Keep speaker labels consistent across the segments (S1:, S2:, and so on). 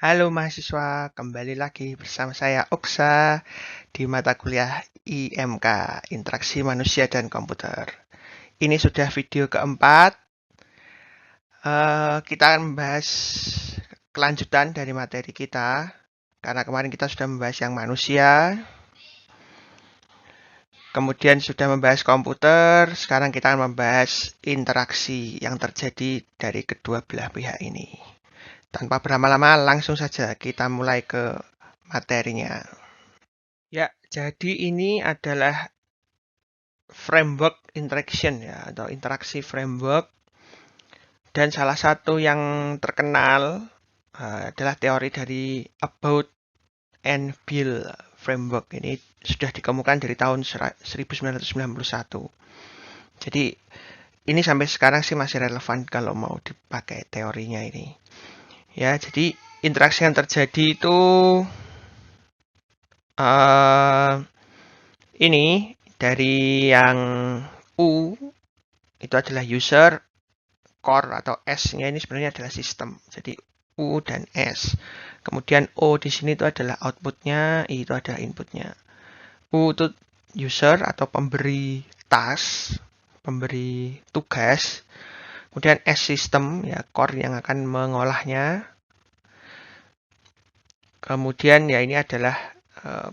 S1: Halo mahasiswa, kembali lagi bersama saya Oksa di mata kuliah IMK, Interaksi Manusia dan Komputer. Ini sudah video keempat. Kita akan membahas kelanjutan dari materi kita, karena kemarin kita sudah membahas yang manusia, kemudian sudah membahas komputer, sekarang kita akan membahas interaksi yang terjadi dari kedua belah pihak ini. Tanpa berlama-lama, langsung saja kita mulai ke materinya. Ya, jadi ini adalah framework interaction ya, atau interaksi framework. Dan salah satu yang terkenal adalah teori dari About and Bill framework. Ini sudah dikemukakan dari tahun 1991. Jadi ini sampai sekarang sih masih relevan kalau mau dipakai teorinya ini. Ya, jadi interaksi yang terjadi itu ini dari yang U itu adalah user, core atau S-nya ini sebenarnya adalah sistem. Jadi U dan S. Kemudian O di sini itu adalah outputnya, I itu adalah inputnya. U itu user atau pemberi task, pemberi tugas. Kemudian S sistem, ya core yang akan mengolahnya. Kemudian ya ini adalah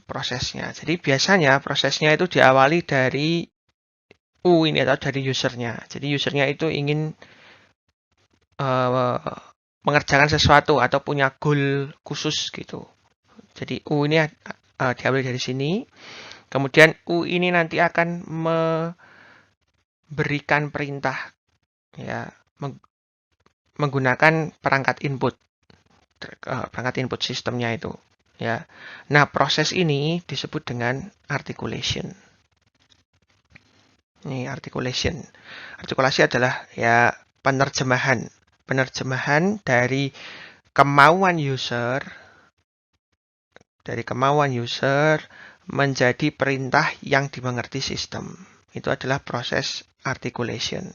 S1: prosesnya. Jadi biasanya prosesnya itu diawali dari U ini atau dari usernya. Jadi usernya itu ingin mengerjakan sesuatu atau punya goal khusus gitu. Jadi U ini diambil dari sini. Kemudian U ini nanti akan memberikan perintah ya menggunakan perangkat input sistemnya itu ya. Nah, proses ini disebut dengan articulation. Ini articulation. Artikulasi adalah ya penerjemahan dari kemauan user menjadi perintah yang dimengerti sistem. Itu adalah proses articulation.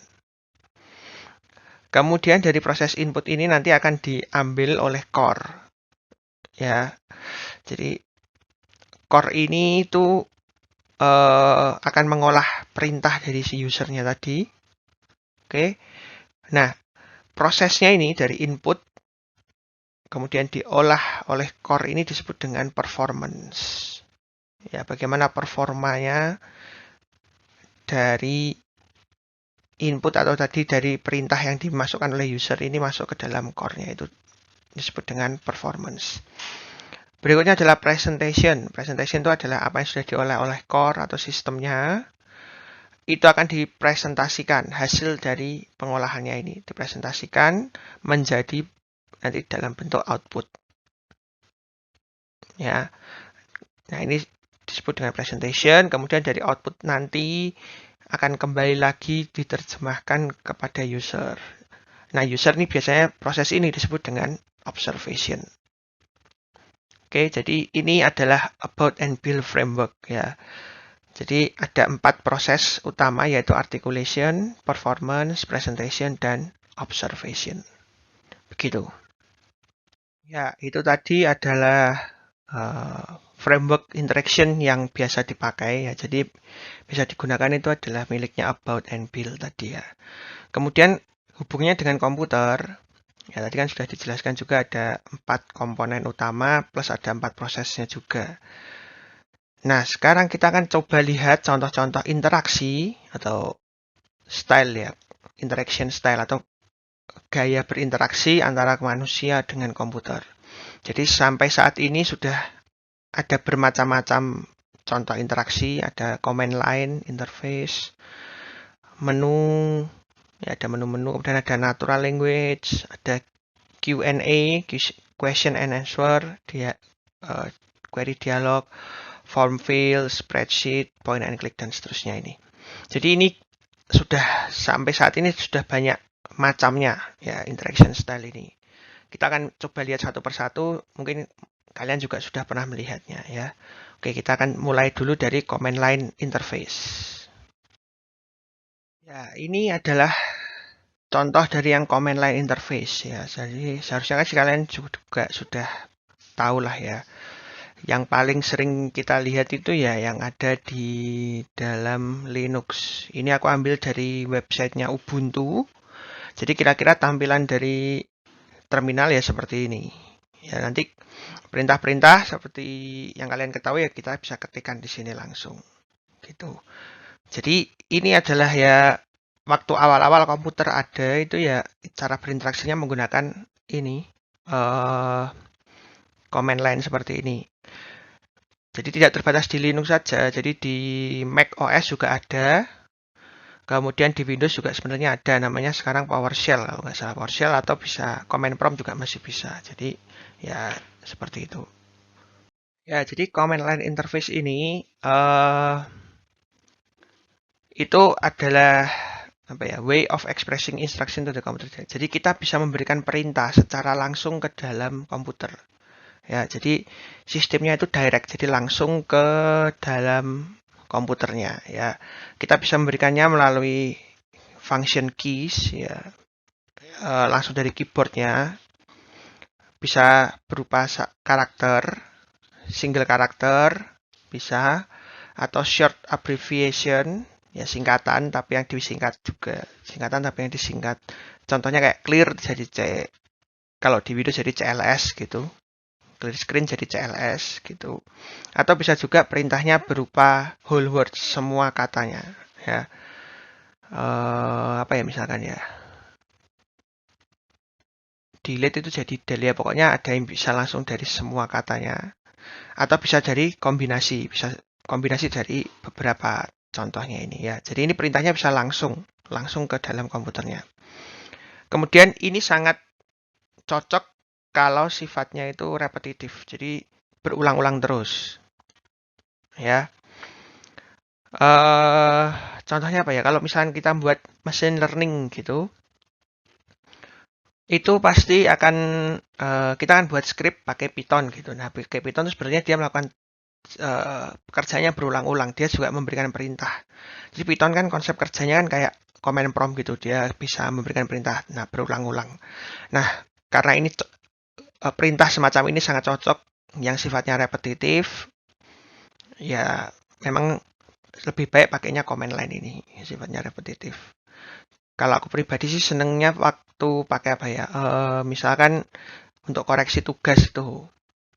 S1: Kemudian dari proses input ini nanti akan diambil oleh core. Ya. Jadi core ini itu akan mengolah perintah dari si usernya tadi. Oke. Nah, prosesnya ini dari input kemudian diolah oleh core ini disebut dengan performance. Ya, bagaimana performanya dari input atau tadi dari perintah yang dimasukkan oleh user ini masuk ke dalam core-nya, itu disebut dengan performance. Berikutnya adalah presentation. Presentation itu adalah apa yang sudah diolah oleh core atau sistemnya. Itu akan dipresentasikan, hasil dari pengolahannya ini dipresentasikan menjadi nanti dalam bentuk output. Ya. Nah, ini disebut dengan presentation. Kemudian dari output nanti akan kembali lagi diterjemahkan kepada user. Nah, user ini biasanya proses ini disebut dengan observation. Oke, jadi ini adalah About and Bill framework ya. Jadi ada 4 proses utama yaitu articulation, performance, presentation, dan observation. Begitu. Ya, itu tadi adalah framework interaction yang biasa dipakai ya. Jadi bisa digunakan itu adalah miliknya About and Bill tadi ya. Kemudian hubungannya dengan komputer, ya tadi kan sudah dijelaskan juga ada 4 komponen utama plus ada 4 prosesnya juga. Nah, sekarang kita akan coba lihat contoh-contoh interaksi atau style ya, interaction style atau gaya berinteraksi antara manusia dengan komputer. Jadi sampai saat ini sudah ada bermacam-macam contoh interaksi, ada command line, interface, menu, ya ada menu-menu, kemudian ada natural language, ada Q&A, question and answer, query dialog, form field, spreadsheet, point and click, dan seterusnya ini. Jadi ini sudah sampai saat ini sudah banyak macamnya ya interaction style ini. Kita akan coba lihat satu persatu, mungkin kalian juga sudah pernah melihatnya ya. Oke, kita akan mulai dulu dari command line interface. Ya, ini adalah contoh dari yang command line interface ya. Jadi seharusnya kan kalian juga sudah tahu lah ya. Yang paling sering kita lihat itu ya yang ada di dalam Linux. Ini aku ambil dari websitenya Ubuntu. Jadi kira-kira tampilan dari terminal ya seperti ini. Ya nanti perintah-perintah seperti yang kalian ketahui ya kita bisa ketikkan di sini langsung. Gitu. Jadi ini adalah ya waktu awal-awal komputer ada itu ya cara berinteraksinya menggunakan ini command line seperti ini. Jadi tidak terbatas di Linux saja, jadi di Mac OS juga ada. Kemudian di Windows juga sebenarnya ada, namanya sekarang PowerShell kalau nggak salah PowerShell atau bisa command prompt juga masih bisa. Jadi ya seperti itu. Ya, jadi command line interface ini itu adalah apa ya way of expressing instruction to the computer. Jadi kita bisa memberikan perintah secara langsung ke dalam komputer. Ya, jadi sistemnya itu direct, jadi langsung ke dalam komputernya. Ya, kita bisa memberikannya melalui function keys, ya, langsung dari keyboardnya. Bisa berupa karakter, single karakter, bisa, atau short abbreviation, ya singkatan tapi yang disingkat juga, singkatan tapi yang disingkat. Contohnya kayak clear jadi C, kalau di Windows jadi CLS gitu. Clear screen jadi CLS gitu. Atau bisa juga perintahnya berupa whole word, semua katanya ya. Apa ya misalkan ya, delete itu jadi delete ya, pokoknya ada yang bisa langsung dari semua katanya. Atau bisa dari kombinasi, bisa kombinasi dari beberapa contohnya ini ya. Jadi ini perintahnya bisa langsung ke dalam komputernya. Kemudian ini sangat cocok kalau sifatnya itu repetitif, jadi berulang-ulang terus. Ya, contohnya apa ya? Kalau misalnya kita buat machine learning gitu, itu pasti akan kita akan buat script pakai Python gitu. Nah, pakai Python itu sebenarnya dia melakukan kerjanya berulang-ulang. Dia juga memberikan perintah. Jadi Python kan konsep kerjanya kan kayak command prompt gitu. Dia bisa memberikan perintah. Nah, berulang-ulang. Nah, karena ini perintah semacam ini sangat cocok yang sifatnya repetitif, ya memang lebih baik pakainya command line ini, sifatnya repetitif. Kalau aku pribadi sih senengnya waktu pakai apa ya, misalkan untuk koreksi tugas itu,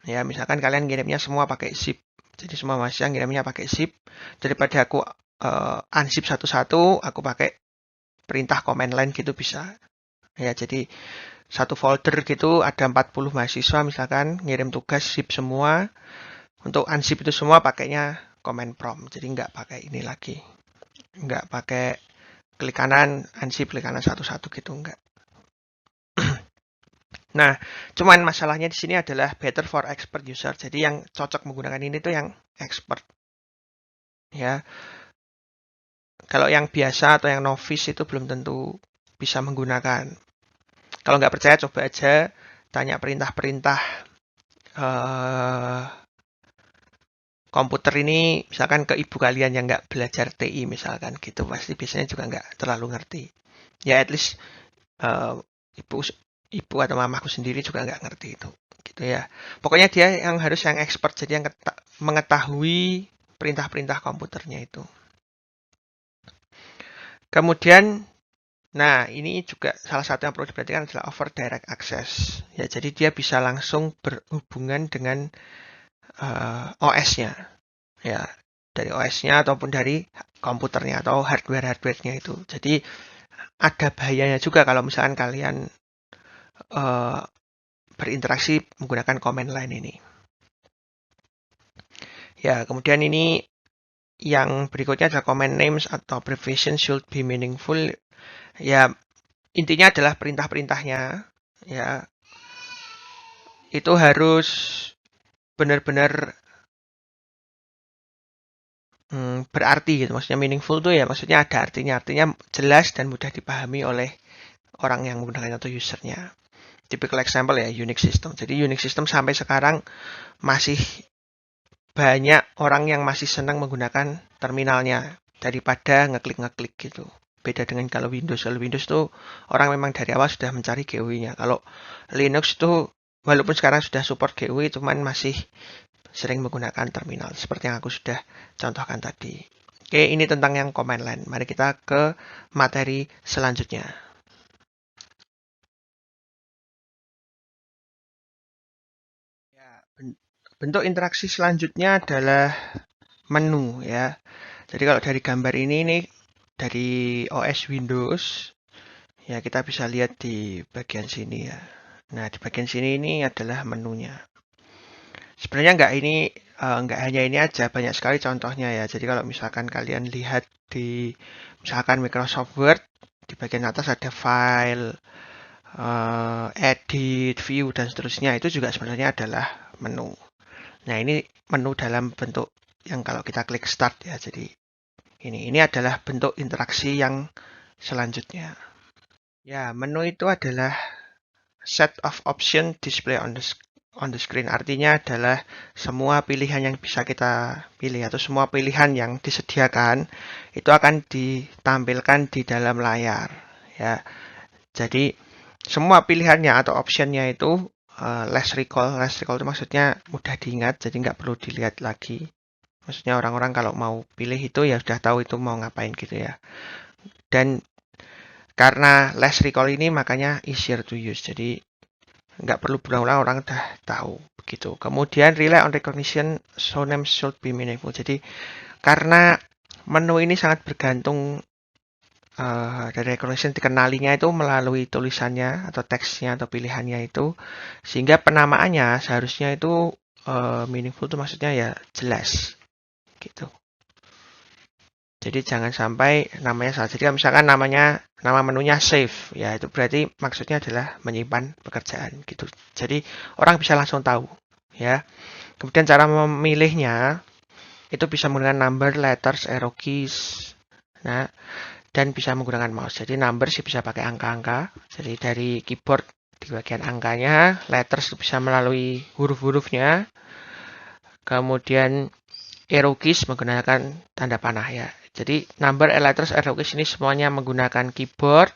S1: ya misalkan kalian ngirimnya semua pakai zip, jadi semua mahasiswa ngirimnya pakai zip, daripada aku unzip satu-satu, aku pakai perintah command line gitu bisa. Ya, jadi satu folder gitu ada 40 mahasiswa misalkan ngirim tugas zip semua. Untuk unzip itu semua pakainya command prompt. Jadi nggak pakai ini lagi. Nggak pakai klik kanan, unzip klik kanan satu-satu gitu nggak. Nah, cuman masalahnya di sini adalah better for expert user. Jadi yang cocok menggunakan ini tuh yang expert. Ya. Kalau yang biasa atau yang novice itu belum tentu bisa menggunakan. Kalau nggak percaya, coba aja tanya perintah-perintah komputer ini, misalkan ke ibu kalian yang nggak belajar TI misalkan gitu, pasti biasanya juga nggak terlalu ngerti. Ya at least ibu atau mamaku sendiri juga nggak ngerti itu, gitu ya. Pokoknya dia yang harus yang expert, jadi yang mengetahui perintah-perintah komputernya itu. Kemudian nah, ini juga salah satu yang perlu diperhatikan adalah over direct access. Ya, jadi dia bisa langsung berhubungan dengan OS-nya. Ya, dari OS-nya ataupun dari komputernya atau hardware-hardware-nya itu. Jadi ada bahayanya juga kalau misalkan kalian berinteraksi menggunakan command line ini. Ya, kemudian ini yang berikutnya adalah command names atau abbreviation should be meaningful. Ya, intinya adalah perintah-perintahnya, ya, itu harus benar-benar berarti gitu. Maksudnya meaningful tuh ya, maksudnya ada artinya jelas dan mudah dipahami oleh orang yang menggunakannya atau usernya. Typical example ya Unix system. Jadi Unix system sampai sekarang masih banyak orang yang masih senang menggunakan terminalnya daripada ngeklik-ngeklik gitu. Beda dengan kalau Windows. Kalau Windows tuh orang memang dari awal sudah mencari GUI-nya. Kalau Linux tuh walaupun sekarang sudah support GUI, cuman masih sering menggunakan terminal seperti yang aku sudah contohkan tadi. Oke, ini tentang yang command line. Mari kita ke materi selanjutnya. Ya, bentuk interaksi selanjutnya adalah menu ya. Jadi kalau dari gambar ini nih dari OS Windows ya kita bisa lihat di bagian sini ya. Nah, di bagian sini ini adalah menunya. Sebenarnya nggak hanya ini aja, banyak sekali contohnya ya. Jadi kalau misalkan kalian lihat di misalkan Microsoft Word, di bagian atas ada file, edit, view, dan seterusnya. Itu juga sebenarnya adalah menu. Nah, ini menu dalam bentuk yang kalau kita klik start ya. Jadi ini adalah bentuk interaksi yang selanjutnya. Ya, menu itu adalah set of option display on the screen. Artinya adalah semua pilihan yang bisa kita pilih atau semua pilihan yang disediakan itu akan ditampilkan di dalam layar. Ya, jadi semua pilihannya atau optionnya itu less recall. Less recall itu maksudnya mudah diingat, jadi nggak perlu dilihat lagi. Maksudnya orang-orang kalau mau pilih itu ya sudah tahu itu mau ngapain gitu ya. Dan karena less recall ini makanya easier to use. Jadi nggak perlu berulang-ulang, orang udah tahu begitu. Kemudian rely on recognition, so name should be meaningful. Jadi karena menu ini sangat bergantung dari recognition, dikenalinya itu melalui tulisannya atau teksnya atau pilihannya itu, sehingga penamaannya seharusnya itu meaningful itu maksudnya ya jelas gitu. Jadi jangan sampai namanya salah. Jadi misalkan nama menunya save, ya itu berarti maksudnya adalah menyimpan pekerjaan gitu. Jadi orang bisa langsung tahu, ya. Kemudian cara memilihnya itu bisa menggunakan number, letters, arrow keys, nah, dan bisa menggunakan mouse. Jadi number sih bisa pakai angka-angka. Jadi dari keyboard di bagian angkanya, letters bisa melalui huruf-hurufnya. Kemudian arrow keys menggunakan tanda panah ya. Jadi number, letters, arrow keys ini semuanya menggunakan keyboard.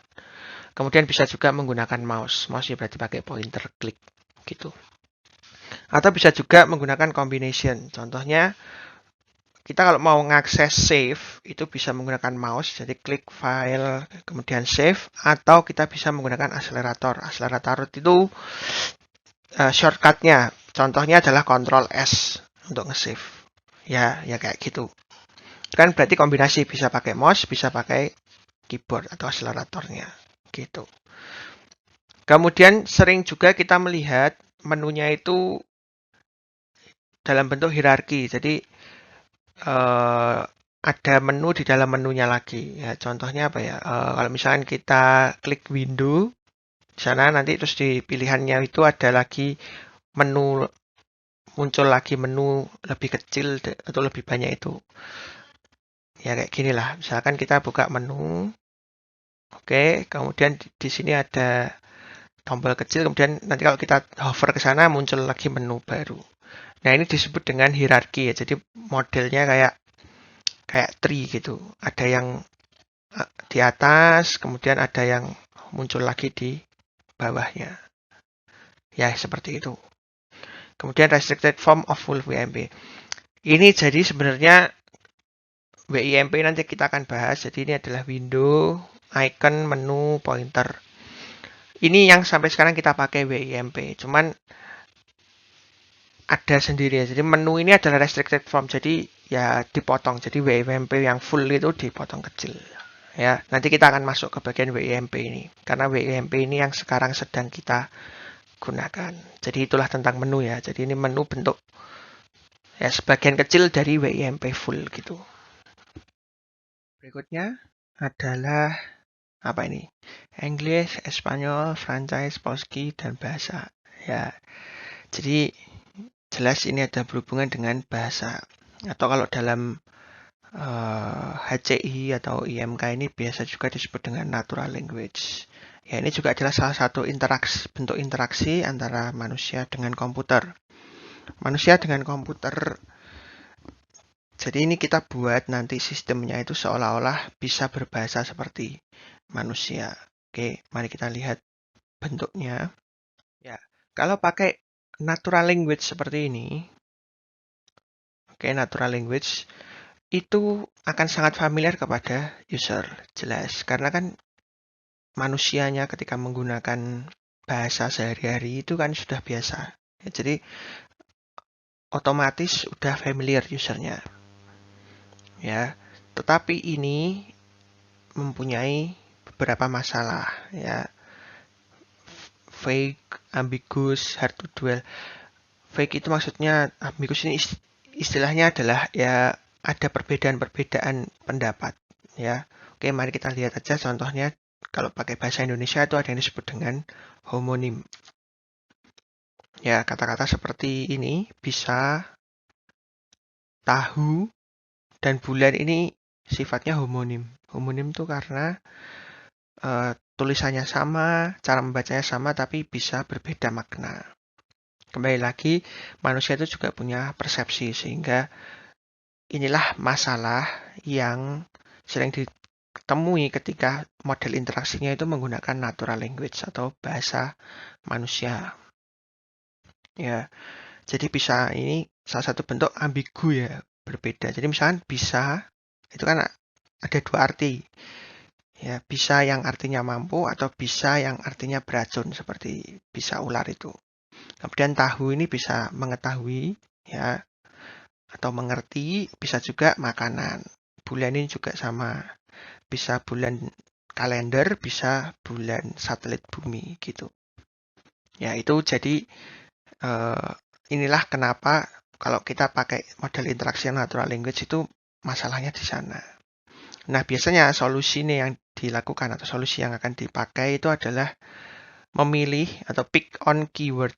S1: Kemudian bisa juga menggunakan mouse. Mouse ya berarti pakai pointer klik gitu. Atau bisa juga menggunakan combination. Contohnya kita kalau mau ngakses save itu bisa menggunakan mouse. Jadi klik file kemudian save, atau kita bisa menggunakan akselerator. Akselerator itu shortcutnya. Contohnya adalah Ctrl S untuk nge-save. Ya kayak gitu. Kan berarti kombinasi bisa pakai mouse, bisa pakai keyboard atau akseleratornya gitu. Kemudian sering juga kita melihat menunya itu dalam bentuk hierarki. Jadi ada menu di dalam menunya lagi. Ya, contohnya apa ya? Kalau misalkan kita klik window di sana nanti terus di pilihannya itu ada lagi menu, muncul lagi menu lebih kecil atau lebih banyak itu. Ya kayak gini lah. Misalkan kita buka menu, oke, kemudian di sini ada tombol kecil, kemudian nanti kalau kita hover ke sana muncul lagi menu baru. Nah ini disebut dengan hierarki ya. Jadi modelnya kayak tree gitu. Ada yang di atas, kemudian ada yang muncul lagi di bawahnya. Ya seperti itu. Kemudian restricted form of full WIMP. Ini jadi sebenarnya WIMP nanti kita akan bahas. Jadi ini adalah window, icon, menu, pointer. Ini yang sampai sekarang kita pakai WIMP. Cuman ada sendiri ya. Jadi menu ini adalah restricted form. Jadi ya dipotong. Jadi WIMP yang full itu dipotong kecil. Ya, nanti kita akan masuk ke bagian WIMP ini. Karena WIMP ini yang sekarang sedang kita gunakan. Jadi itulah tentang menu ya. Jadi ini menu bentuk ya sebagian kecil dari WIMP full gitu. Berikutnya adalah apa ini? English, Espanyol, Franchise, Polski, dan bahasa. Ya, jadi jelas ini ada berhubungan dengan bahasa. Atau kalau dalam HCI atau IMK ini biasa juga disebut dengan natural language. Ya, ini juga adalah salah satu bentuk interaksi antara manusia dengan komputer. Manusia dengan komputer Jadi ini kita buat nanti sistemnya itu seolah-olah bisa berbahasa seperti manusia. Oke, mari kita lihat bentuknya. Ya, kalau pakai natural language seperti ini, oke, natural language itu akan sangat familiar kepada user, jelas. Karena kan manusianya ketika menggunakan bahasa sehari-hari itu kan sudah biasa. Ya, jadi otomatis sudah familiar usernya. Ya, tetapi ini mempunyai beberapa masalah. Ya, fake, ambiguous, hard to dwell. Fake itu maksudnya ambiguous ini istilahnya adalah ya ada perbedaan-perbedaan pendapat. Ya, oke, mari kita lihat aja contohnya. Kalau pakai bahasa Indonesia itu ada yang disebut dengan homonim. Ya, kata-kata seperti ini bisa, tahu, dan bulan ini sifatnya homonim. Homonim itu karena tulisannya sama, cara membacanya sama, tapi bisa berbeda makna. Kembali lagi, manusia itu juga punya persepsi, sehingga inilah masalah yang sering ditemui ketika model interaksinya itu menggunakan natural language atau bahasa manusia. Ya, jadi bisa ini salah satu bentuk ambigu ya, berbeda. Jadi misalkan bisa, itu kan ada dua arti. Ya, bisa yang artinya mampu atau bisa yang artinya beracun seperti bisa ular itu. Kemudian tahu ini bisa mengetahui ya atau mengerti, bisa juga makanan. Bulan ini juga sama. Bisa bulan kalender, bisa bulan satelit bumi gitu. Ya, itu jadi inilah kenapa kalau kita pakai model interaksi natural language itu masalahnya di sana. Nah, biasanya solusi ini yang dilakukan atau solusi yang akan dipakai itu adalah memilih atau pick on keyword.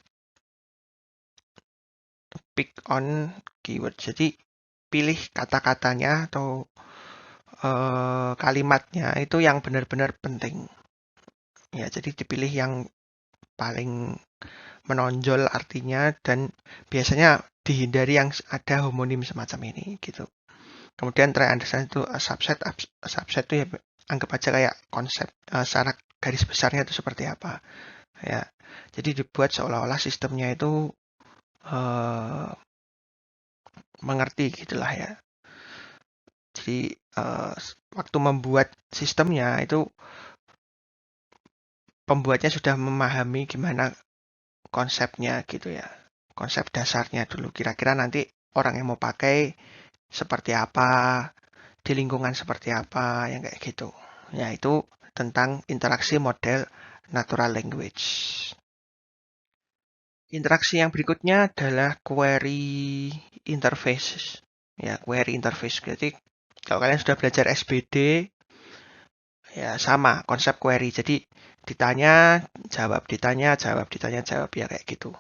S1: Pick on keyword. Jadi, pilih kata-katanya atau kalimatnya itu yang benar-benar penting. Ya, jadi dipilih yang paling menonjol artinya dan biasanya dihindari yang ada homonim semacam ini gitu. Kemudian try understand itu subset. Subset itu ya anggap aja kayak konsep secara garis besarnya itu seperti apa. Ya, jadi dibuat seolah-olah sistemnya itu mengerti gitulah ya. Jadi waktu membuat sistemnya itu pembuatnya sudah memahami gimana konsepnya gitu ya. Konsep dasarnya dulu. Kira-kira nanti orang yang mau pakai seperti apa, di lingkungan seperti apa, yang kayak gitu. Ya, itu tentang interaksi model natural language. Interaksi yang berikutnya adalah query interface. Ya, query interface. Jadi, kalau kalian sudah belajar SBD, ya sama konsep query. Jadi, ditanya, jawab, ditanya, jawab, ditanya, jawab, ya kayak gitu.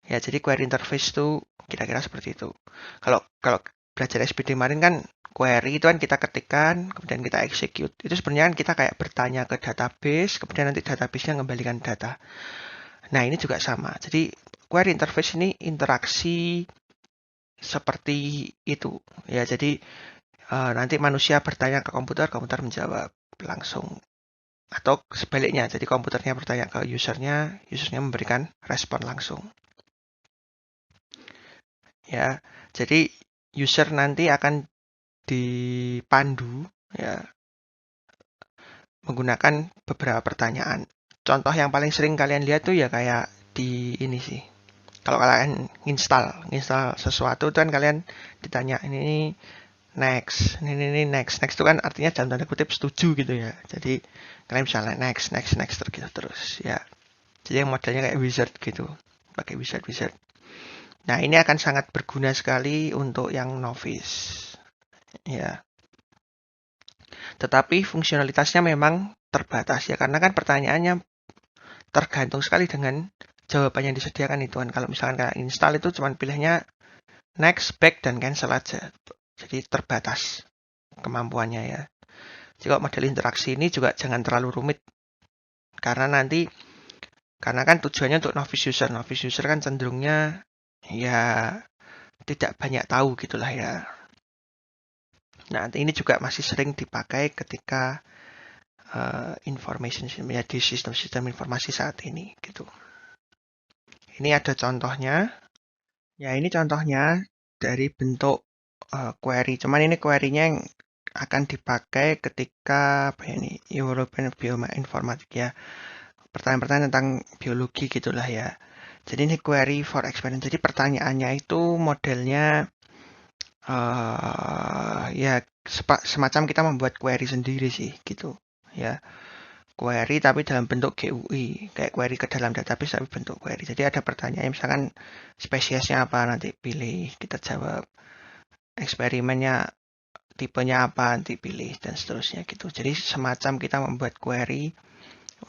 S1: Ya, jadi query interface itu kira-kira seperti itu. Kalau belajar SBD kemarin kan query itu kan kita ketikkan, kemudian kita execute. Itu sebenarnya kan kita kayak bertanya ke database, kemudian nanti database-nya mengembalikan data. Nah, ini juga sama. Jadi query interface ini interaksi seperti itu. Ya, jadi nanti manusia bertanya ke komputer, komputer menjawab langsung. Atau sebaliknya, jadi komputernya bertanya ke usernya, usernya memberikan respon langsung. Ya, jadi user nanti akan dipandu ya menggunakan beberapa pertanyaan. Contoh yang paling sering kalian lihat tuh ya kayak di ini sih. Kalau kalian install sesuatu itu kan kalian ditanya ini next, ini next. Next itu kan artinya dalam tanda kutip setuju gitu ya. Jadi kalian bisa next terus ya. Jadi yang modelnya kayak wizard gitu. Pakai wizard. Nah, ini akan sangat berguna sekali untuk yang novice. Ya. Tetapi fungsionalitasnya memang terbatas ya, karena kan pertanyaannya tergantung sekali dengan jawaban yang disediakan itu kan. Kalau misalkan kalian install itu cuma pilihnya next, back, dan cancel aja. Jadi terbatas kemampuannya ya. Jadi kalau model interaksi ini juga jangan terlalu rumit. Karena kan tujuannya untuk novice user. Novice user kan cenderungnya ya tidak banyak tahu gitulah ya. Nah, ini juga masih sering dipakai ketika information ya, di sistem-sistem informasi saat ini gitu. Ini ada contohnya. Ya, ini contohnya dari bentuk query. Cuman ini query-nya yang akan dipakai ketika apa ya ini European Bioinformatics ya. Pertanyaan-pertanyaan tentang biologi gitulah ya. Jadi ini query for experience. Jadi pertanyaannya itu modelnya ya semacam kita membuat query sendiri sih gitu ya. Query tapi dalam bentuk GUI, kayak query ke dalam database tapi bentuk query. Jadi ada pertanyaan misalkan spesiesnya apa, nanti pilih, kita jawab. Eksperimennya tipenya apa, nanti pilih, dan seterusnya gitu. Jadi semacam kita membuat query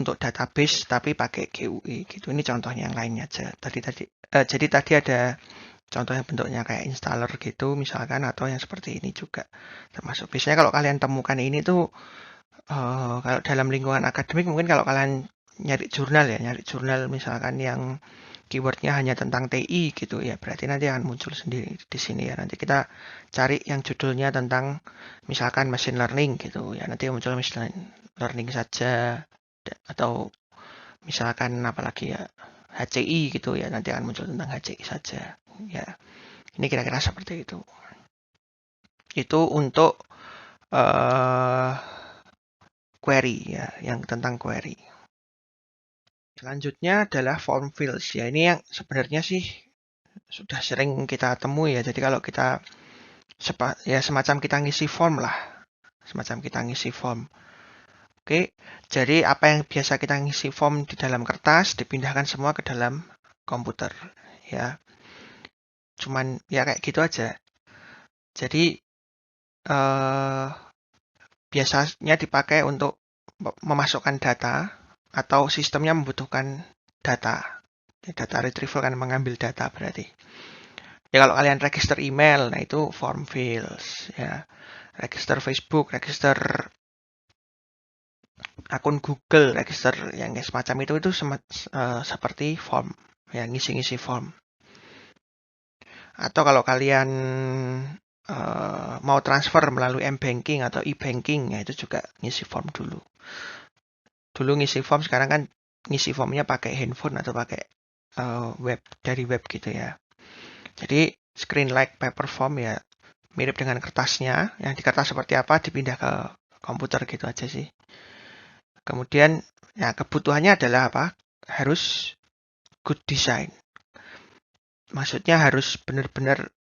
S1: untuk database tapi pakai GUI gitu. Ini contohnya yang lainnya aja. Jadi tadi ada contohnya bentuknya kayak installer gitu misalkan, atau yang seperti ini juga termasuk. Biasanya kalau kalian temukan ini tuh kalau dalam lingkungan akademik, mungkin kalau kalian nyari jurnal misalkan yang keywordnya hanya tentang TI gitu ya, berarti nanti akan muncul sendiri di sini ya. Nanti kita cari yang judulnya tentang misalkan machine learning gitu ya, nanti muncul machine learning saja, atau misalkan apalagi ya HCI gitu ya, nanti akan muncul tentang HCI saja ya. Ini kira-kira seperti itu. Itu untuk query ya, yang tentang query. Selanjutnya adalah form fields ya. Ini yang sebenarnya sih sudah sering kita temui ya. Jadi kalau kita ya semacam kita ngisi form lah. Semacam kita ngisi form. Oke, jadi apa yang biasa kita ngisi form di dalam kertas dipindahkan semua ke dalam komputer ya. Cuman ya kayak gitu aja. Jadi biasanya dipakai untuk memasukkan data atau sistemnya membutuhkan data. Data retrieval kan mengambil data berarti. Ya kalau kalian register email, nah itu form fields ya. Register Facebook, register akun Google, register yang semacam itu seperti form ya, ngisi-ngisi form. Atau kalau kalian mau transfer melalui m-banking atau e-banking, ya itu juga ngisi form dulu. Dulu ngisi form, sekarang kan ngisi formnya pakai handphone atau pakai web, dari web gitu ya. Jadi screen like paper form ya, mirip dengan kertasnya. Yang di kertas seperti apa dipindah ke komputer gitu aja sih. Kemudian ya kebutuhannya adalah apa? Harus good design. Maksudnya harus benar-benar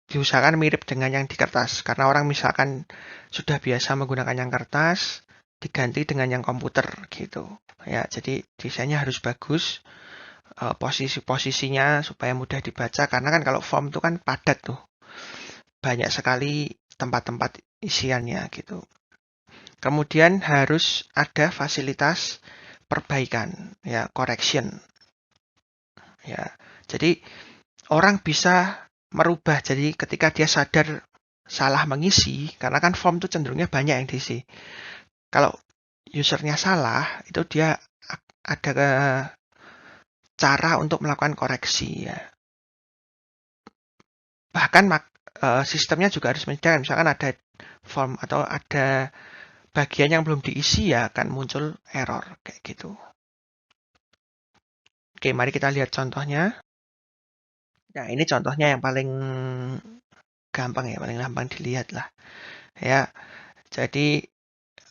S1: diusahakan mirip dengan yang di kertas. Karena orang misalkan sudah biasa menggunakan yang kertas, diganti dengan yang komputer gitu. Ya, jadi desainnya harus bagus, posisi-posisinya supaya mudah dibaca. Karena kan kalau form itu kan padat tuh, banyak sekali tempat-tempat isiannya gitu. Kemudian harus ada fasilitas perbaikan, ya correction. Ya, jadi orang bisa merubah. Jadi ketika dia sadar salah mengisi, karena kan form itu cenderungnya banyak yang diisi. Kalau usernya salah, itu dia ada cara untuk melakukan koreksi ya. Bahkan sistemnya juga harus menyediakan, misalkan ada form atau ada bagian yang belum diisi ya akan muncul error kayak gitu. Oke, mari kita lihat contohnya. Nah, ini contohnya yang paling gampang ya, paling gampang dilihat lah. Ya, jadi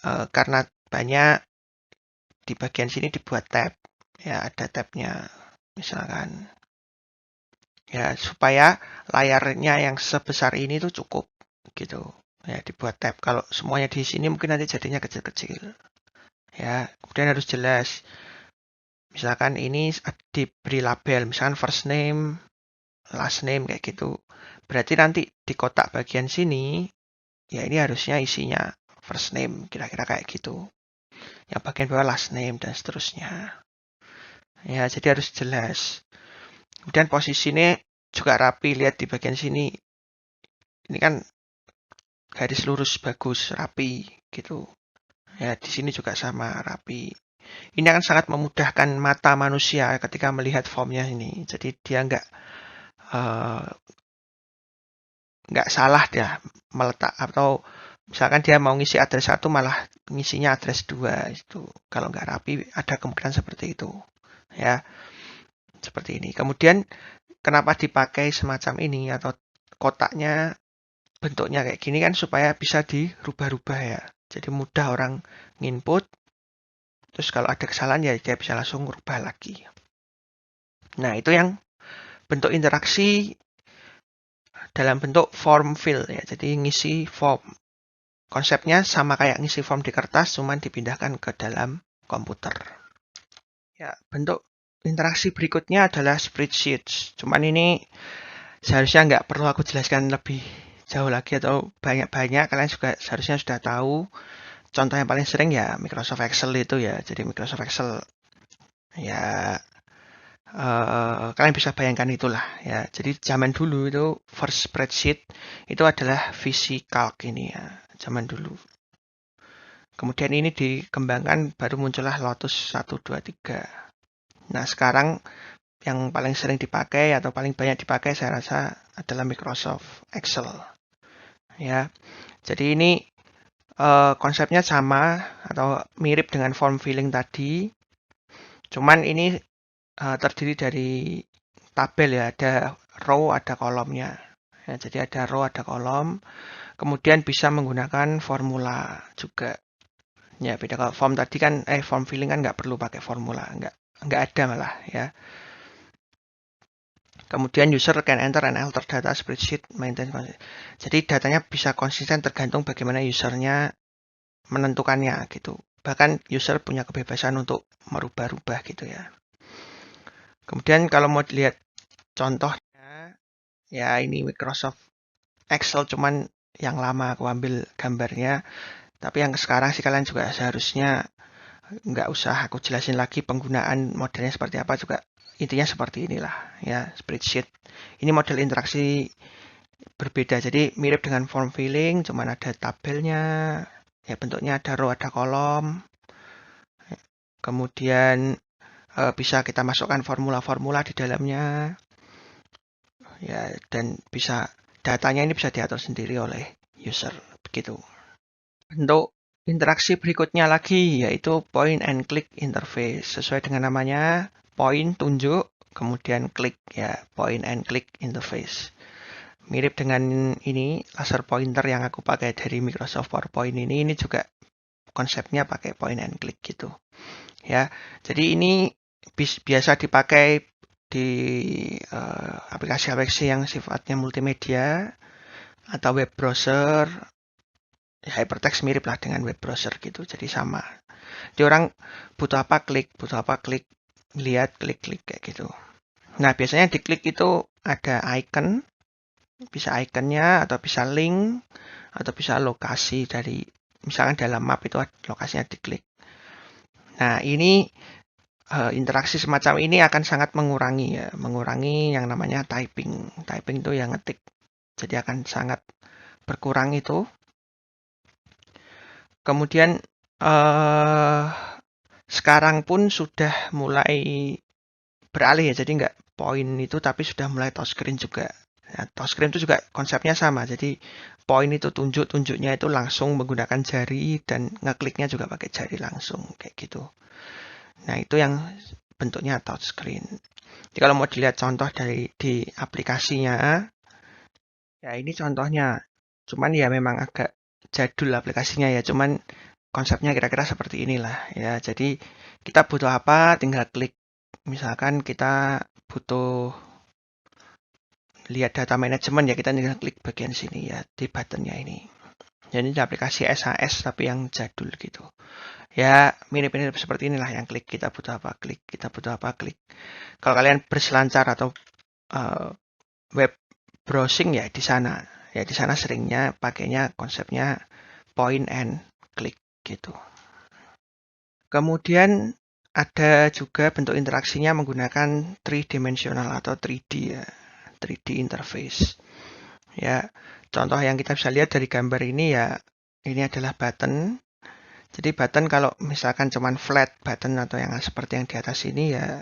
S1: karena banyak di bagian sini dibuat tab, ya ada tabnya, misalkan. Ya, supaya layarnya yang sebesar ini tuh cukup gitu. Ya, dibuat tab. Kalau semuanya di sini mungkin nanti jadinya kecil-kecil. Ya, kemudian harus jelas. Misalkan ini diberi label, misalkan first name, last name kayak gitu. Berarti nanti di kotak bagian sini, ya ini harusnya isinya first name, kira-kira kayak gitu. Yang bagian bawah last name dan seterusnya. Ya, jadi harus jelas. Kemudian posisinya juga rapi, lihat di bagian sini. Ini kan garis lurus bagus, rapi gitu. Ya, di sini juga sama rapi. Ini akan sangat memudahkan mata manusia ketika melihat formnya ini. Jadi dia nggak nggak salah dia meletak, atau misalkan dia mau ngisi address 1 malah ngisinya address 2 itu. Kalau nggak rapi ada kemungkinan seperti itu. Ya, seperti ini. Kemudian kenapa dipakai semacam ini atau kotaknya bentuknya kayak gini kan supaya bisa dirubah-rubah ya. Jadi mudah orang nginput, terus kalau ada kesalahan ya dia bisa langsung rubah lagi. Nah, itu yang bentuk interaksi dalam bentuk form fill ya. Jadi ngisi form. Konsepnya sama kayak ngisi form di kertas, cuman dipindahkan ke dalam komputer. Ya, bentuk interaksi berikutnya adalah spreadsheet. Cuman ini seharusnya nggak perlu aku jelaskan lebih jauh lagi atau banyak-banyak. Kalian juga seharusnya sudah tahu. Contoh yang paling sering ya Microsoft Excel itu ya. Jadi Microsoft Excel ya kalian bisa bayangkan itulah ya. Jadi zaman dulu itu first spreadsheet itu adalah VisiCalc ini ya. Zaman dulu. Kemudian ini dikembangkan baru muncullah Lotus 1, 2, 3. Nah, sekarang yang paling sering dipakai atau paling banyak dipakai saya rasa adalah Microsoft Excel. Ya. Jadi ini konsepnya sama atau mirip dengan form filling tadi. Cuman ini terdiri dari tabel ya, ada row, ada kolomnya. Ya, jadi ada row, ada kolom. Kemudian bisa menggunakan formula juga. Ya, beda kalau form tadi kan, form filling kan nggak perlu pakai formula, nggak ada malah ya. Kemudian user can enter and alter data spreadsheet maintain. Jadi datanya bisa konsisten tergantung bagaimana usernya menentukannya gitu. Bahkan user punya kebebasan untuk merubah-rubah gitu ya. Kemudian kalau mau dilihat contohnya, ya ini Microsoft Excel cuman yang lama aku ambil gambarnya. Tapi yang sekarang sih kalian juga seharusnya nggak usah aku jelasin lagi penggunaan modelnya seperti apa juga. Intinya seperti inilah ya, spreadsheet. Ini model interaksi berbeda. Jadi mirip dengan form filling, cuman ada tabelnya. Ya bentuknya ada row, ada kolom. Kemudian bisa kita masukkan formula-formula di dalamnya. Ya, dan bisa datanya ini bisa diatur sendiri oleh user begitu. Bentuk interaksi berikutnya lagi yaitu point and click interface. Sesuai dengan namanya, point tunjuk, kemudian klik ya, point and click interface. Mirip dengan ini laser pointer yang aku pakai dari Microsoft PowerPoint ini juga konsepnya pakai point and click gitu. Ya. Jadi ini biasa dipakai di aplikasi-aplikasi yang sifatnya multimedia atau web browser. Hypertext mirip lah dengan web browser gitu, jadi sama. Jadi orang butuh apa klik, lihat, klik kayak gitu. Nah, biasanya di klik itu ada icon, bisa iconnya atau bisa link atau bisa lokasi dari, misalkan dalam map itu lokasinya diklik. Nah, ini interaksi semacam ini akan sangat mengurangi yang namanya typing. Typing itu yang ngetik. Jadi akan sangat berkurang itu. Kemudian sekarang pun sudah mulai beralih ya, jadi nggak point itu tapi sudah mulai touchscreen juga. Nah, touchscreen itu juga konsepnya sama, jadi point itu tunjuknya itu langsung menggunakan jari dan ngekliknya juga pakai jari langsung kayak gitu. Nah, itu yang bentuknya touchscreen. Jadi kalau mau dilihat contoh di aplikasinya, ya ini contohnya. Cuman ya memang agak jadul aplikasinya ya, cuman konsepnya kira-kira seperti inilah ya. Jadi kita butuh apa, tinggal klik. Misalkan kita butuh lihat data manajemen ya, kita tinggal klik bagian sini ya, di buttonnya ini. Jadi ini aplikasi SHS tapi yang jadul gitu. Ya mirip-mirip seperti inilah yang klik, kita butuh apa, klik, kita butuh apa, klik. Kalau kalian berselancar atau web browsing ya di sana. Ya di sana seringnya pakainya konsepnya point and click gitu. Kemudian ada juga bentuk interaksinya menggunakan 3-dimensional atau 3D ya. 3D interface. Ya, contoh yang kita bisa lihat dari gambar ini ya, ini adalah button. Jadi button kalau misalkan cuman flat button atau yang seperti yang di atas ini ya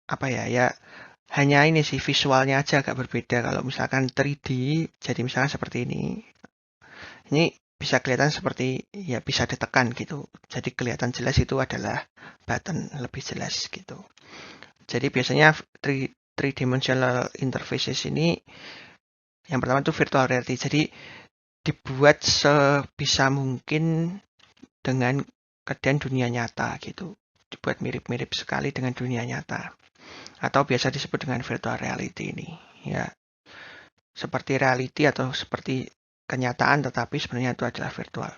S1: apa ya Hanya ini sih visualnya aja agak berbeda. Kalau misalkan 3D, jadi misalkan seperti ini. Ini bisa kelihatan seperti ya bisa ditekan gitu. Jadi kelihatan jelas itu adalah button lebih jelas gitu. Jadi biasanya three dimensional interfaces ini yang pertama itu virtual reality. Jadi dibuat sebisa mungkin dengan keadaan dunia nyata gitu. Dibuat mirip-mirip sekali dengan dunia nyata. Atau biasa disebut dengan virtual reality ini. Ya, seperti reality atau seperti kenyataan tetapi sebenarnya itu adalah virtual.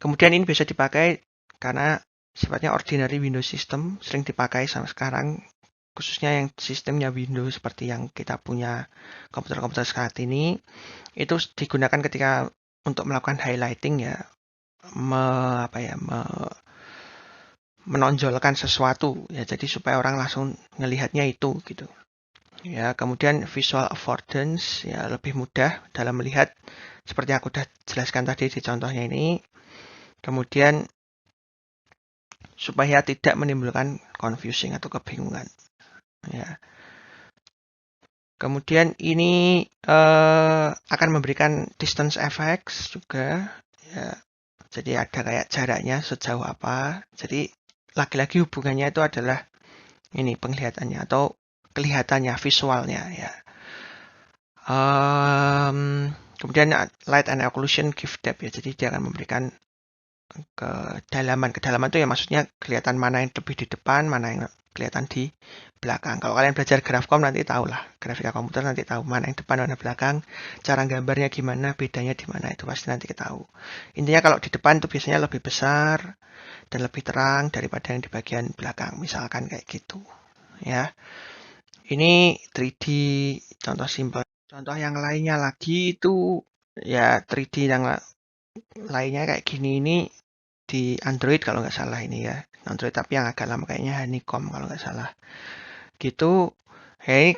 S1: Kemudian ini bisa dipakai karena sifatnya ordinary Windows system, sering dipakai sama sekarang, khususnya yang sistemnya Windows seperti yang kita punya komputer-komputer saat ini, itu digunakan ketika untuk melakukan highlighting ya, menonjolkan sesuatu ya, jadi supaya orang langsung ngelihatnya itu gitu. Ya, kemudian visual affordance ya lebih mudah dalam melihat seperti yang aku sudah jelaskan tadi di contohnya ini. Kemudian supaya tidak menimbulkan confusing atau kebingungan. Ya. Kemudian ini akan memberikan distance effects juga. Ya. Jadi ada kayak jaraknya sejauh apa. Jadi lagi-lagi hubungannya itu adalah ini penglihatannya atau kelihatannya visualnya ya. Kemudian light and occlusion give depth ya. Jadi dia akan memberikan kedalaman. Kedalaman itu ya maksudnya kelihatan mana yang lebih di depan, mana yang kelihatan di belakang. Kalau kalian belajar grafkom nanti tahu lah, grafika komputer nanti tahu mana yang depan, mana belakang, cara gambarnya gimana, bedanya di mana itu pasti nanti kita tahu. Intinya kalau di depan itu biasanya lebih besar dan lebih terang daripada yang di bagian belakang, misalkan kayak gitu. Ya, ini 3D contoh simpel. Contoh yang lainnya lagi itu ya 3D yang lainnya kayak gini ini di Android kalau nggak salah ini ya. Android tapi yang agak lama kayaknya Honeycomb kalau nggak salah. Gitu, hey,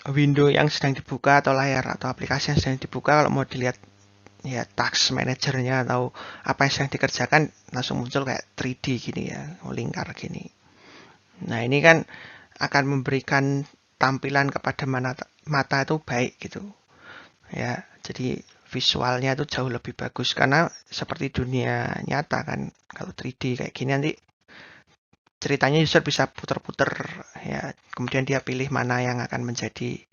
S1: window yang sedang dibuka atau layar atau aplikasi yang sedang dibuka kalau mau dilihat ya task manajernya atau apa yang sedang dikerjakan langsung muncul kayak 3D gini ya, lingkar gini. Nah ini kan akan memberikan tampilan kepada mata itu baik gitu ya. Jadi visualnya itu jauh lebih bagus karena seperti dunia nyata kan. Kalau 3D kayak gini nanti ceritanya user bisa puter-puter ya. Kemudian dia pilih mana yang akan menjadi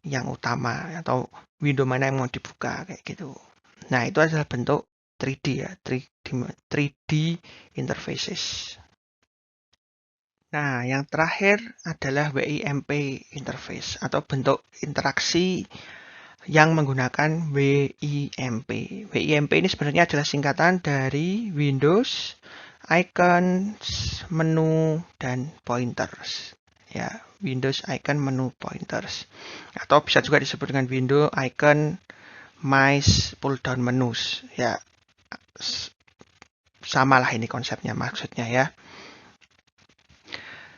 S1: yang utama atau window mana yang mau dibuka kayak gitu. Nah, itu adalah bentuk 3D ya, 3D interfaces. Nah, yang terakhir adalah WIMP interface atau bentuk interaksi yang menggunakan WIMP. WIMP ini sebenarnya adalah singkatan dari Windows, Icons, Menu, dan Pointers. Ya, Windows Icon, Menu, Pointers. Atau bisa juga disebut dengan Window Icon, Mice, Pull Down Menus. Ya, samalah ini konsepnya maksudnya ya.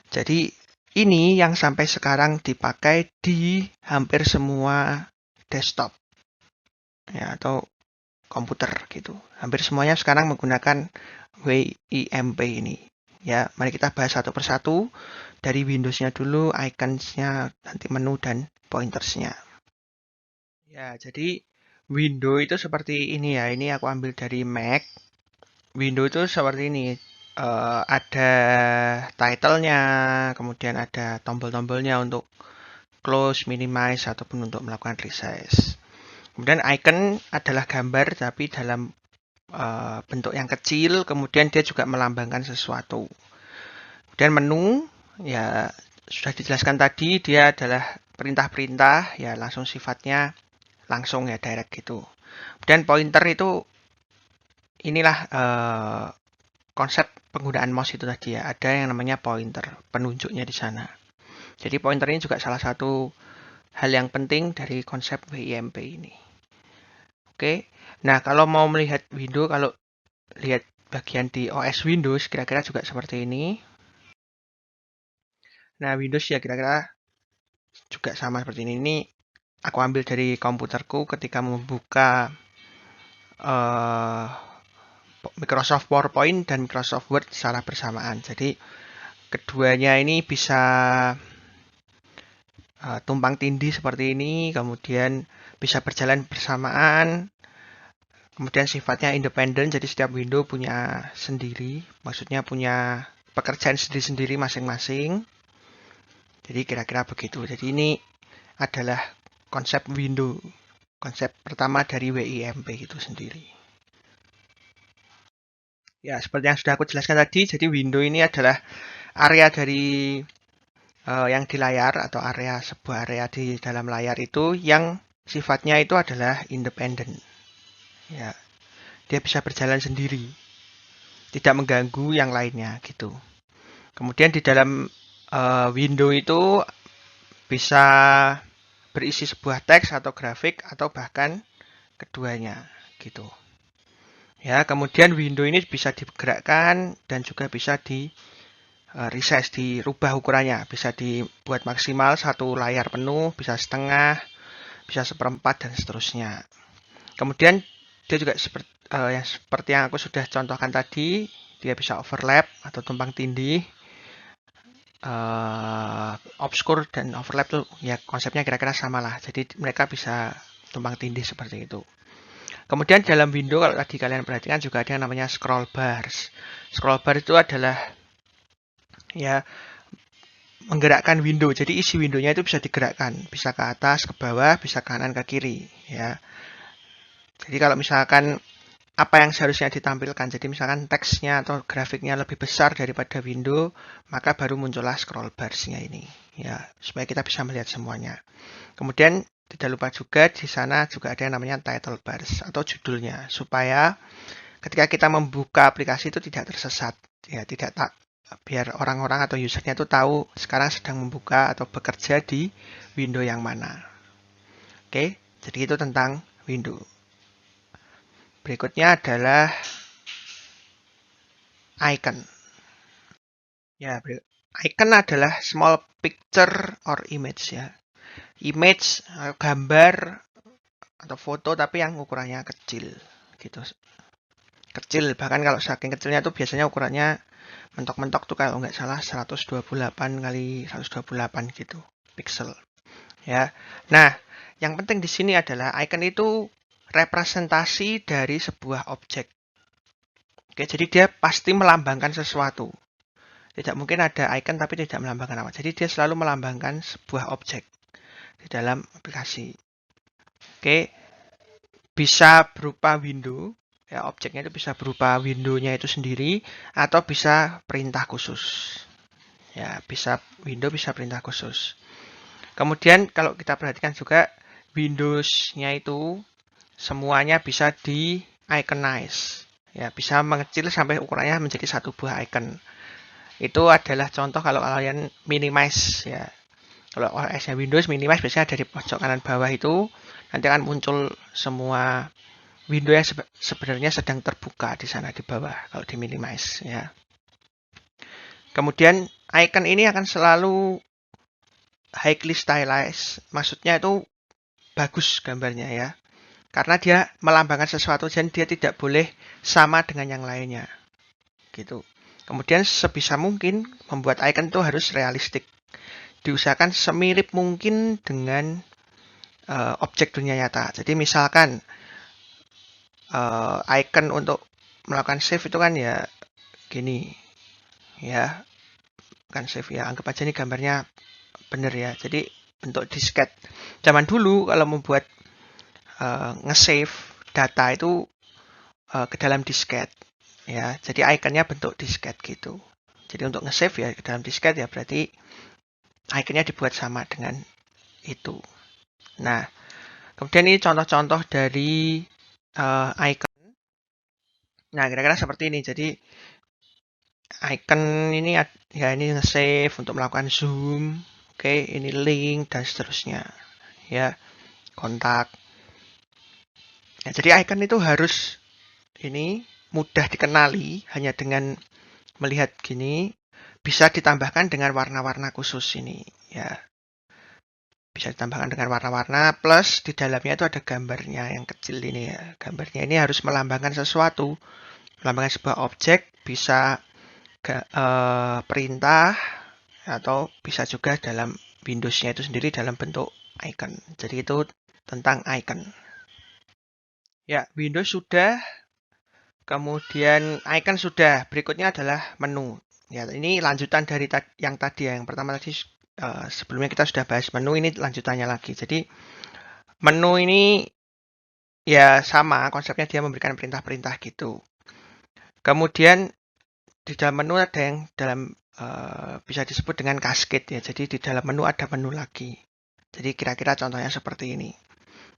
S1: Jadi ini yang sampai sekarang dipakai di hampir semua desktop ya atau komputer gitu. Hampir semuanya sekarang menggunakan WIMP ini. Ya, mari kita bahas satu persatu dari Windows-nya dulu, icons-nya, nanti menu dan pointers-nya. Ya, jadi window itu seperti ini ya. Ini aku ambil dari Mac. Window itu seperti ini. Ada title-nya, kemudian ada tombol-tombolnya untuk close, minimize, ataupun untuk melakukan resize. Kemudian icon adalah gambar tapi dalam bentuk yang kecil, kemudian dia juga melambangkan sesuatu. Kemudian menu, ya sudah dijelaskan tadi, dia adalah perintah-perintah, ya langsung sifatnya langsung ya direct gitu. Kemudian pointer itu inilah konsep penggunaan mouse itu tadi ya. Ada yang namanya pointer, penunjuknya di sana. Jadi pointer ini juga salah satu hal yang penting dari konsep WIMP ini. Oke, nah kalau mau melihat window, kalau lihat bagian di OS Windows, kira-kira juga seperti ini. Nah, Windows ya kira-kira juga sama seperti ini. Ini aku ambil dari komputerku ketika membuka Microsoft PowerPoint dan Microsoft Word secara bersamaan. Jadi keduanya ini bisa tumpang tindih seperti ini, kemudian bisa berjalan bersamaan, kemudian sifatnya independen, jadi setiap window punya sendiri, maksudnya punya pekerjaan sendiri-sendiri masing-masing. Jadi kira-kira begitu. Jadi ini adalah konsep window, konsep pertama dari WIMP itu sendiri. Ya, seperti yang sudah aku jelaskan tadi, jadi window ini adalah area dari yang di layar atau sebuah area di dalam layar itu yang sifatnya itu adalah independen. Ya, dia bisa berjalan sendiri, tidak mengganggu yang lainnya gitu. Kemudian di dalam window itu bisa berisi sebuah teks atau grafik atau bahkan keduanya gitu. Ya, kemudian window ini bisa digerakkan dan juga bisa di resize, dirubah ukurannya, bisa dibuat maksimal satu layar penuh, bisa setengah, bisa seperempat dan seterusnya. Kemudian dia juga seperti yang aku sudah contohkan tadi, dia bisa overlap atau tumpang tindih. Obscure dan overlap tuh ya konsepnya kira-kira sama lah. Jadi mereka bisa tumpang tindih seperti itu. Kemudian dalam window kalau tadi kalian perhatikan juga ada yang namanya scroll bars. Scroll bar itu adalah ya menggerakkan window. Jadi isi windownya itu bisa digerakkan, bisa ke atas, ke bawah, bisa ke kanan, ke kiri. Ya. Jadi kalau misalkan apa yang seharusnya ditampilkan, jadi misalkan teksnya atau grafiknya lebih besar daripada window, maka baru muncullah scroll bars-nya ini. Ya, supaya kita bisa melihat semuanya. Kemudian tidak lupa juga di sana juga ada yang namanya title bars atau judulnya, supaya ketika kita membuka aplikasi itu tidak tersesat, ya tidak biar orang-orang atau usernya itu tahu sekarang sedang membuka atau bekerja di window yang mana. Oke, jadi itu tentang window. Berikutnya adalah icon. Ya, icon adalah small picture or image ya. Image, gambar atau foto tapi yang ukurannya kecil gitu. Kecil, bahkan kalau saking kecilnya tuh biasanya ukurannya mentok-mentok tuh kalau nggak salah 128 kali 128 gitu pixel. Ya. Nah, yang penting di sini adalah icon itu representasi dari sebuah objek. Oke, jadi dia pasti melambangkan sesuatu. Tidak mungkin ada icon tapi tidak melambangkan apa. Jadi dia selalu melambangkan sebuah objek di dalam aplikasi. Oke, bisa berupa window, ya objeknya itu bisa berupa window-nya itu sendiri atau bisa perintah khusus. Ya, bisa window, bisa perintah khusus. Kemudian kalau kita perhatikan juga Windows-nya itu semuanya bisa di iconize. Ya, bisa mengecil sampai ukurannya menjadi satu buah icon. Itu adalah contoh kalau kalian minimize ya. Kalau OS-nya Windows minimize biasanya dari pojok kanan bawah itu nanti akan muncul semua window yang sebenarnya sedang terbuka di sana di bawah kalau di minimize ya. Kemudian icon ini akan selalu highly stylized, maksudnya itu bagus gambarnya ya. Karena dia melambangkan sesuatu dan dia tidak boleh sama dengan yang lainnya. Gitu. Kemudian sebisa mungkin membuat icon itu harus realistik. Diusahakan semirip mungkin dengan objek dunia nyata. Jadi misalkan icon untuk melakukan save itu kan ya gini. Ya, kan save ya. Anggap aja ini gambarnya benar ya. Jadi bentuk disket. Zaman dulu kalau membuat nge-save data itu ke dalam disket. Ya, jadi ikonnya bentuk disket gitu. Jadi untuk nge-save ya ke dalam disket ya berarti ikonnya dibuat sama dengan itu. Nah, kemudian ini contoh-contoh dari icon. Nah, kira-kira seperti ini. Jadi icon ini ya ini nge-save untuk melakukan zoom, oke, ini link dan seterusnya. Ya, kontak. Ya, jadi icon itu harus ini mudah dikenali hanya dengan melihat gini, bisa ditambahkan dengan warna-warna khusus ini ya. Bisa ditambahkan dengan warna-warna plus di dalamnya itu ada gambarnya yang kecil ini ya. Gambarnya ini harus melambangkan sesuatu, melambangkan sebuah objek, bisa perintah atau bisa juga dalam Windows-nya itu sendiri dalam bentuk icon. Jadi itu tentang icon. Ya, Windows sudah, kemudian icon sudah. Berikutnya adalah menu. Ya, ini lanjutan dari yang tadi ya. Yang pertama tadi sebelumnya kita sudah bahas menu, ini lanjutannya lagi. Jadi menu ini ya sama, konsepnya dia memberikan perintah-perintah gitu. Kemudian di dalam menu ada yang bisa disebut dengan cascade ya. Jadi di dalam menu ada menu lagi. Jadi kira-kira contohnya seperti ini.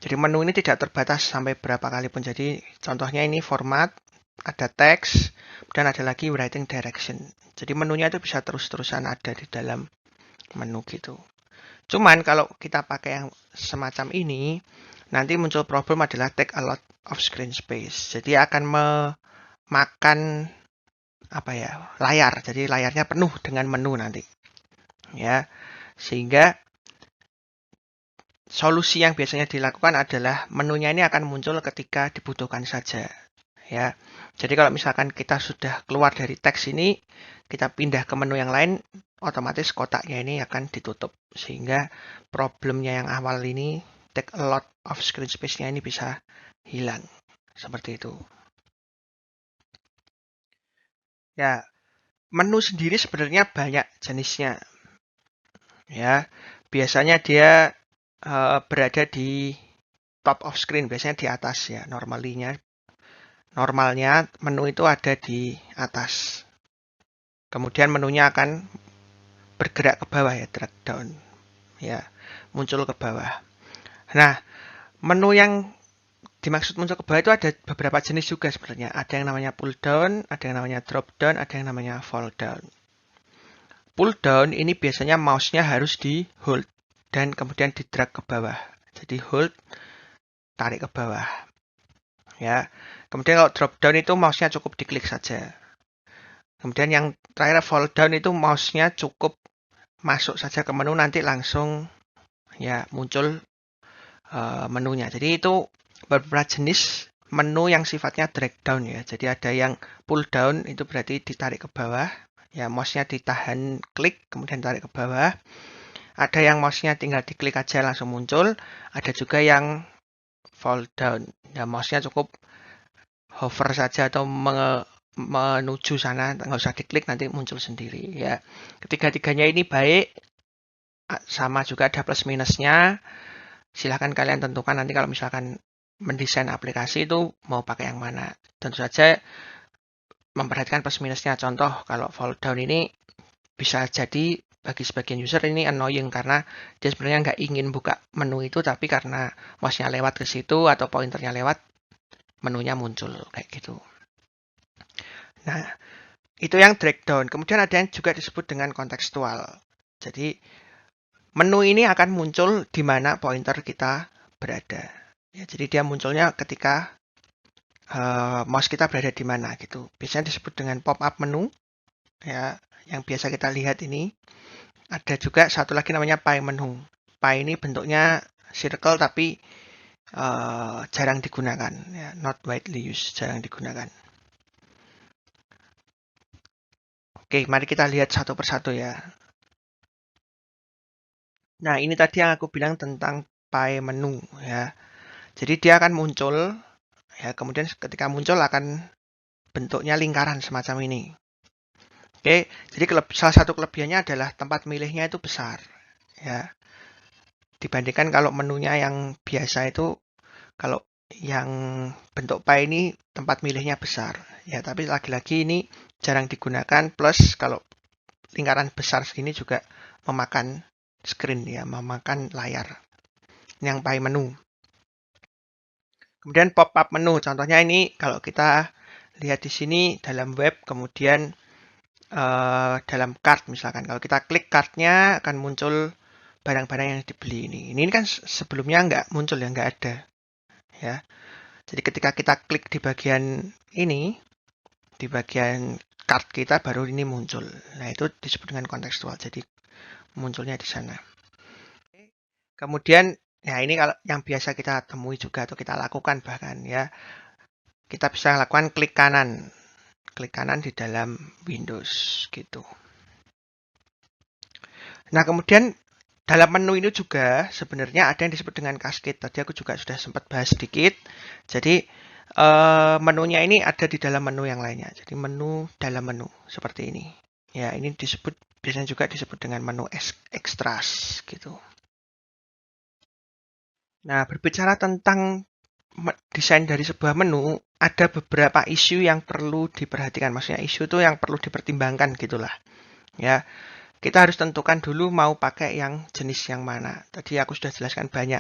S1: Jadi menu ini tidak terbatas sampai berapa kali pun. Jadi contohnya ini format, ada teks, dan ada lagi writing direction. Jadi menunya itu bisa terus-terusan ada di dalam menu gitu. Cuman kalau kita pakai yang semacam ini, nanti muncul problem adalah take a lot of screen space. Jadi akan memakan layar. Jadi layarnya penuh dengan menu nanti. Ya. Sehingga solusi yang biasanya dilakukan adalah menunya ini akan muncul ketika dibutuhkan saja. Ya. Jadi kalau misalkan kita sudah keluar dari teks ini, kita pindah ke menu yang lain, otomatis kotaknya ini akan ditutup. Sehingga problemnya yang awal ini, take a lot of screen space-nya ini bisa hilang. Seperti itu. Ya, menu sendiri sebenarnya banyak jenisnya. Ya, biasanya dia berada di top of screen, biasanya di atas ya. Normalnya menu itu ada di atas. Kemudian menunya akan bergerak ke bawah ya, drag down. Ya, muncul ke bawah. Nah, menu yang dimaksud muncul ke bawah itu ada beberapa jenis juga sebenarnya. Ada yang namanya pull down, ada yang namanya drop down, ada yang namanya fall down. Pull down ini biasanya mouse-nya harus di hold dan kemudian di drag ke bawah. Jadi hold, tarik ke bawah. Ya. Kemudian kalau drop down itu mouse-nya cukup diklik saja. Kemudian yang terakhir fall down itu mouse-nya cukup masuk saja ke menu, nanti langsung ya muncul menunya. Jadi itu beberapa jenis menu yang sifatnya drag down ya. Jadi ada yang pull down itu berarti ditarik ke bawah. Ya, mouse-nya ditahan klik kemudian tarik ke bawah. Ada yang mouse-nya tinggal diklik aja langsung muncul. Ada juga yang fall down. Ya, mouse-nya cukup hover saja atau menuju sana, nggak usah diklik nanti muncul sendiri ya. Ketiga-tiganya ini baik, sama juga ada plus minusnya. Silahkan kalian tentukan nanti kalau misalkan mendesain aplikasi itu mau pakai yang mana. Tentu saja memperhatikan plus minusnya. Contoh kalau fall down ini bisa jadi bagi sebagian user ini annoying karena dia sebenarnya nggak ingin buka menu itu, tapi karena mouse-nya lewat ke situ atau pointernya lewat, menunya muncul kayak gitu. Nah, itu yang drag down. Kemudian ada yang juga disebut dengan kontekstual. Jadi, menu ini akan muncul di mana pointer kita berada. Ya, jadi dia munculnya ketika mouse kita berada di mana gitu. Biasanya disebut dengan pop-up menu. Ya, yang biasa kita lihat ini. Ada juga satu lagi namanya pie menu. Pie ini bentuknya circle tapi jarang digunakan. Ya, not widely used, jarang digunakan. Oke, mari kita lihat satu persatu ya. Nah, ini tadi yang aku bilang tentang pie menu ya. Jadi dia akan muncul ya, kemudian ketika muncul akan bentuknya lingkaran semacam ini. Oke, jadi salah satu kelebihannya adalah tempat milihnya itu besar ya. Dibandingkan kalau menunya yang biasa itu, kalau yang bentuk pie ini tempat milihnya besar ya, tapi lagi-lagi ini jarang digunakan, plus kalau lingkaran besar segini juga memakan screen ya, memakan layar. Ini yang pie menu. Kemudian pop-up menu, contohnya ini kalau kita lihat di sini dalam web, kemudian dalam cart misalkan. Kalau kita klik cart-nya akan muncul barang-barang yang dibeli ini. Ini kan sebelumnya nggak muncul ya, nggak ada. Ya. Jadi ketika kita klik di bagian ini, di bagian cart kita baru ini muncul. Nah, itu disebut dengan kontekstual. Jadi munculnya di sana. Kemudian, ya ini kalau yang biasa kita temui juga atau kita lakukan bahkan ya, kita bisa lakukan klik kanan di dalam Windows gitu. Nah, kemudian dalam menu ini juga sebenarnya ada yang disebut dengan cascade. Tadi aku juga sudah sempat bahas sedikit. Jadi menunya ini ada di dalam menu yang lainnya. Jadi menu dalam menu seperti ini. Ya, ini biasanya juga disebut dengan menu extras gitu. Nah, berbicara tentang desain dari sebuah menu, ada beberapa isu yang perlu diperhatikan. Maksudnya isu itu yang perlu dipertimbangkan gitulah. Ya, kita harus tentukan dulu mau pakai yang jenis yang mana. Tadi aku sudah jelaskan banyak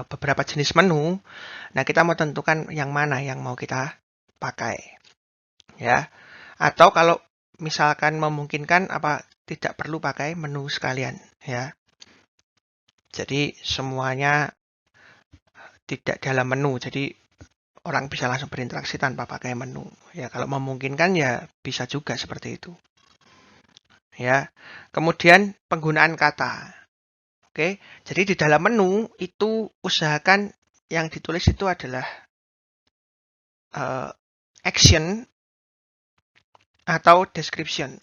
S1: beberapa jenis menu. Nah, kita mau tentukan yang mana yang mau kita pakai. Ya. Atau kalau misalkan memungkinkan apa tidak perlu pakai menu sekalian, ya. Jadi semuanya tidak dalam menu. Jadi orang bisa langsung berinteraksi tanpa pakai menu. Ya, kalau memungkinkan ya bisa juga seperti itu. Ya. Kemudian penggunaan kata. Oke. Jadi di dalam menu itu usahakan yang ditulis itu adalah action atau description.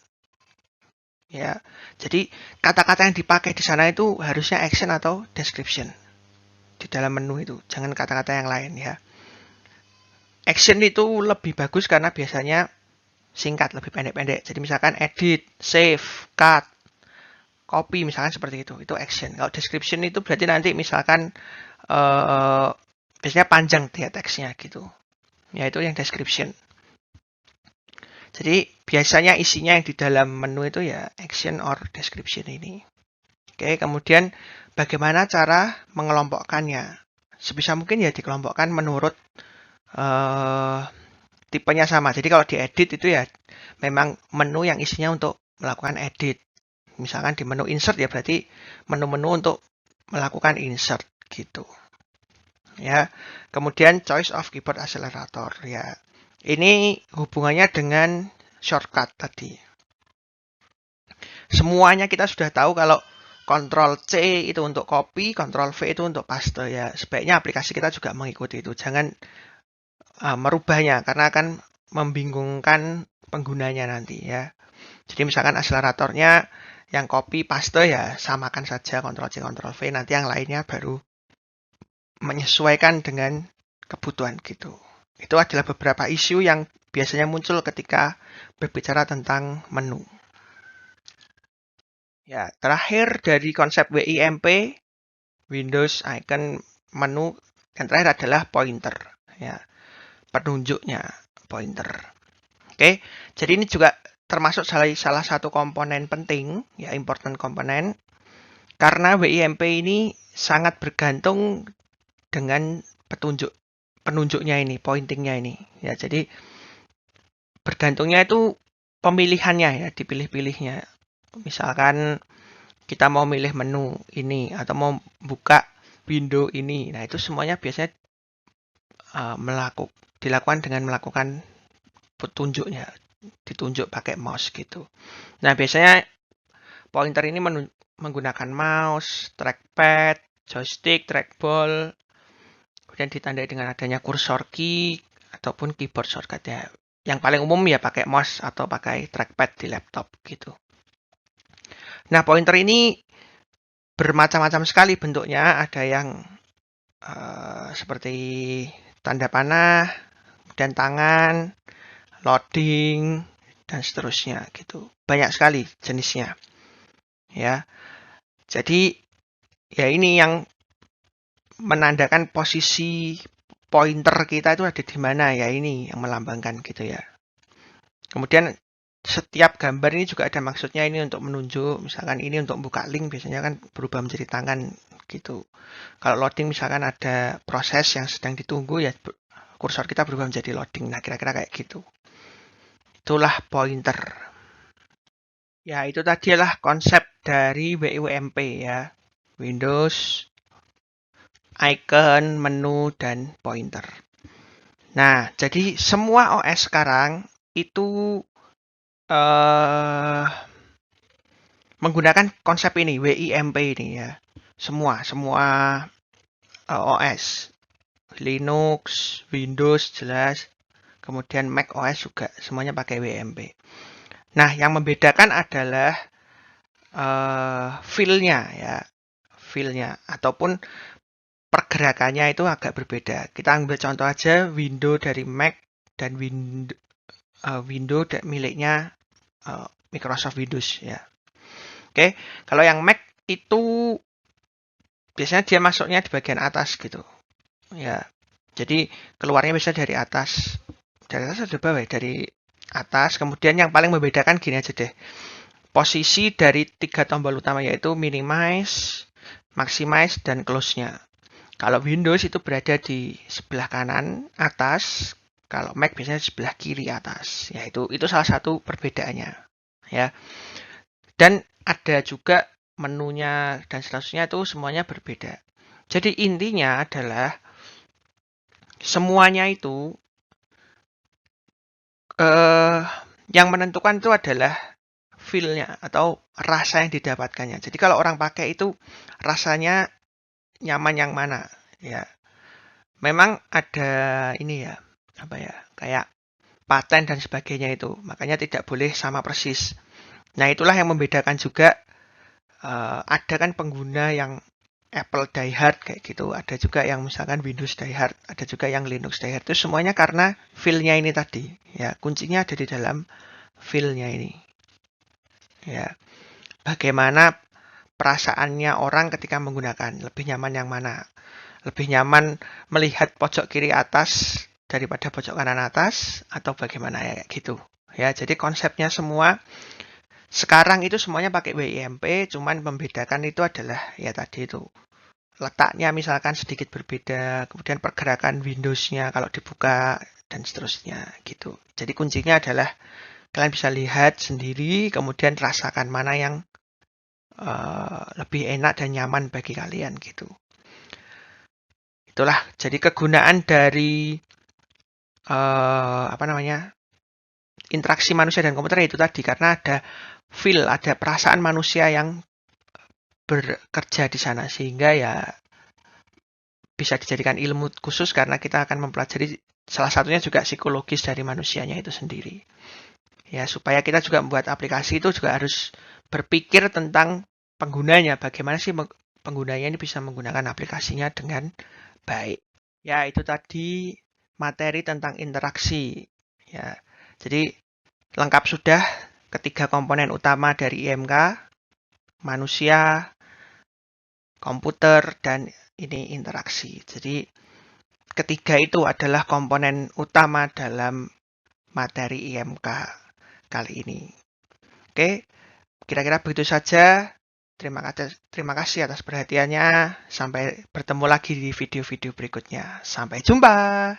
S1: Ya. Jadi kata-kata yang dipakai di sana itu harusnya action atau description. Di dalam menu itu, jangan kata-kata yang lain ya. Action itu lebih bagus karena biasanya singkat, lebih pendek-pendek. Jadi misalkan edit, save, cut, copy misalkan seperti itu action. Kalau description itu berarti nanti misalkan biasanya panjang dia teksnya gitu. Ya itu yang description. Jadi biasanya isinya yang di dalam menu itu ya action or description ini. Oke, kemudian bagaimana cara mengelompokkannya? Sebisa mungkin ya dikelompokkan menurut tipenya sama. Jadi kalau diedit itu ya memang menu yang isinya untuk melakukan edit. Misalkan di menu insert ya berarti menu-menu untuk melakukan insert gitu. Ya. Kemudian choice of keyboard accelerator ya. Ini hubungannya dengan shortcut tadi. Semuanya kita sudah tahu kalau Ctrl C itu untuk copy, Ctrl V itu untuk paste ya. Sebaiknya aplikasi kita juga mengikuti itu. Jangan merubahnya karena akan membingungkan penggunanya nanti ya. Jadi misalkan akseleratornya yang copy paste ya samakan saja Ctrl C Ctrl V, nanti yang lainnya baru menyesuaikan dengan kebutuhan gitu. Itu adalah beberapa isu yang biasanya muncul ketika berbicara tentang menu. Ya, terakhir dari konsep WIMP, Windows Icon Menu, yang terakhir adalah pointer. Ya, penunjuknya, pointer. Oke, jadi ini juga termasuk salah satu komponen penting, ya important komponen, karena WIMP ini sangat bergantung dengan penunjuknya ini, pointingnya ini. Ya, jadi bergantungnya itu pemilihannya ya, dipilih-pilihnya. Misalkan kita mau milih menu ini atau mau buka window ini, nah itu semuanya biasanya dilakukan dengan melakukan petunjuknya, ditunjuk pakai mouse gitu. Nah biasanya pointer ini menggunakan mouse, trackpad, joystick, trackball, kemudian ditandai dengan adanya kursor key ataupun keyboard shortcut ya. Yang paling umum ya pakai mouse atau pakai trackpad di laptop gitu. Nah pointer ini bermacam-macam sekali bentuknya. Ada yang seperti tanda panah, dan tangan, loading, dan seterusnya gitu. Banyak sekali jenisnya. Ya. Jadi ya ini yang menandakan posisi pointer kita itu ada di mana ya, ini yang melambangkan gitu ya. Kemudian setiap gambar ini juga ada maksudnya, ini untuk menunjuk, misalkan ini untuk buka link biasanya kan berubah menjadi tangan gitu. Kalau loading misalkan ada proses yang sedang ditunggu ya kursor kita berubah menjadi loading. Nah, kira-kira kayak gitu. Itulah pointer. Ya, itu tadi adalah konsep dari WIMP ya. Windows, icon, menu, dan pointer. Nah, jadi semua OS sekarang itu menggunakan konsep ini, WIMP ini ya. Semua OS. Linux, Windows jelas, kemudian Mac OS juga semuanya pakai WIMP. Nah, yang membedakan adalah feel-nya ya. feel-nya ataupun pergerakannya itu agak berbeda. Kita ambil contoh aja window dari Mac dan window miliknya Microsoft Windows ya. Oke, kalau yang Mac itu biasanya dia masuknya di bagian atas gitu. Ya. Jadi keluarnya bisa dari atas. Dari atas atau bawah? Dari atas. Kemudian yang paling membedakan gini aja deh. Posisi dari 3 tombol utama yaitu minimize, maximize, dan close-nya. Kalau Windows itu berada di sebelah kanan atas, kalau Mac biasanya di sebelah kiri atas. Ya itu salah satu perbedaannya. Ya. Dan ada juga menunya dan seterusnya itu semuanya berbeda. Jadi intinya adalah semuanya itu yang menentukan itu adalah feel-nya atau rasa yang didapatkannya. Jadi kalau orang pakai itu rasanya nyaman yang mana ya. Memang ada ini ya, apa ya, kayak paten dan sebagainya itu. Makanya tidak boleh sama persis. Nah, itulah yang membedakan juga ada kan pengguna yang Apple diehard kayak gitu. Ada juga yang misalkan Windows diehard, ada juga yang Linux diehard. Itu semuanya karena feel-nya ini tadi. Ya, kuncinya ada di dalam feel-nya ini. Ya. Bagaimana perasaannya orang ketika menggunakan, lebih nyaman yang mana? Lebih nyaman melihat pojok kiri atas daripada pojok kanan atas atau bagaimana ya gitu. Ya, jadi konsepnya semua sekarang itu semuanya pakai WIMP, cuman membedakan itu adalah ya tadi itu letaknya misalkan sedikit berbeda, kemudian pergerakan Windows-nya kalau dibuka dan seterusnya gitu. Jadi kuncinya adalah kalian bisa lihat sendiri, kemudian rasakan mana yang lebih enak dan nyaman bagi kalian gitu. Itulah jadi kegunaan dari interaksi manusia dan komputer itu tadi karena ada feel, ada perasaan manusia yang bekerja di sana sehingga ya bisa dijadikan ilmu khusus karena kita akan mempelajari salah satunya juga psikologis dari manusianya itu sendiri. Ya supaya kita juga membuat aplikasi itu juga harus berpikir tentang penggunanya, bagaimana sih penggunanya ini bisa menggunakan aplikasinya dengan baik. Ya, itu tadi materi tentang interaksi. Ya, jadi lengkap sudah ketiga komponen utama dari IMK, manusia, komputer, dan ini interaksi. Jadi ketiga itu adalah komponen utama dalam materi IMK kali ini. Oke, kira-kira begitu saja. Terima kasih atas perhatiannya. Sampai bertemu lagi di video-video berikutnya. Sampai jumpa.